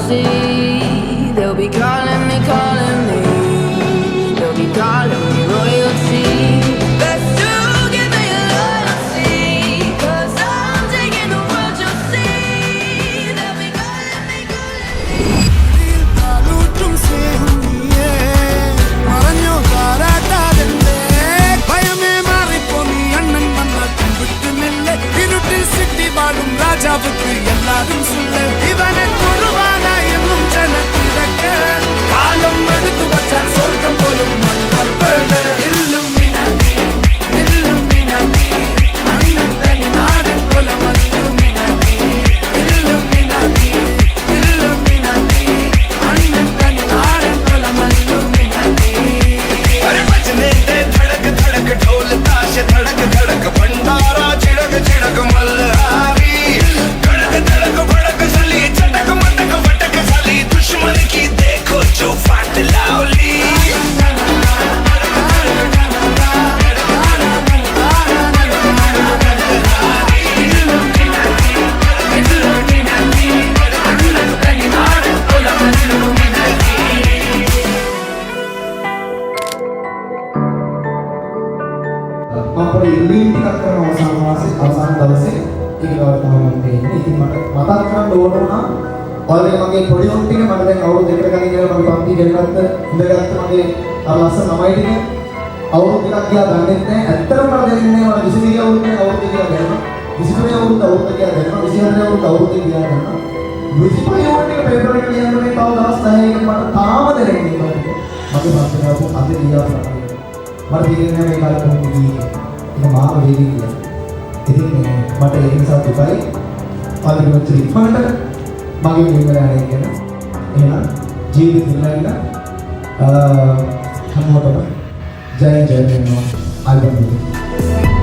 see. They'll be calling me, they'll be calling me royalty. Let's together your loyalty, 'cause I'm taking the world, you'll see. They'll be calling me, ராஜாவுக்கு எல்லாரும் சொல்ல இவனை கொள்வானா என்னும் ஜனத்திடக்க காலம் எடுத்து வச்சால் சொர்க்கம் போலும் மன்னர் இல்லும் மினாதி இல்லும் மினாதி அண்ணன் தனி நாடன் போல மல்லும் மினாதி இல்லும் மினாதி இல்லும் மினாதி அண்ணன் தனி நாடன் போல மல்லும் மினாதி अरे बजने दे धड़क धड़क ढोल ताश धड़क धड़क भंडारा चिड़क चिड़क मल्हारी धड़क धड़क भड़क सली चटक मटक वटक सली दुश्मन की देखो जो फाट लावली අපේ ඉල්ලීම් ටිකක් කරන අවසාන දවසේ ඒක තමයි තියෙන්නේ. ඉතින් මට මතක් කරන්න ඕන වුණා ඔයාලගේ මගේ පොඩි උන් ටික මට දැන් අවුරුදු දෙකකට කලින් ඉඳලා මගේ පන්ති ගෙනගත්ත ඉඳගත්ත මගේ අර ලස්සන ළමයි ටික අවුරුදු දෙකක් ගියා දන්නේ නැහැ. ඇත්තටම මට දැනෙන්නේ මට 22 අවුරුද්දේ අවුරුදු කියලා දැනෙනවා. 23 අවුරුද්ද අවුරුද්ද කියලා දැනෙනවා. 24 අවුරුද්ද අවුරුද්ද කියලා දැනෙනවා. 25 අවුරුද්දේ පේපර් එක ලියන්න මේ තව දවස් 10කින් මට තාම දැනෙන්නේ මගේ පන්ති ගාපු අද ලියා මට තේරෙන්නේ මේ කාලේ කොහොමද කියන්නේ. ඒක මාව වේවි කියලා. ඉතින් මට ඒක නිසා දුකයි. පාලිමේන්තු ඉක්මනට මගේ නිවැරදි කියන. එහෙනම් ජීවිත දිනලා හැමෝටම ජය ජය වෙනවා. ආයුබෝවන්.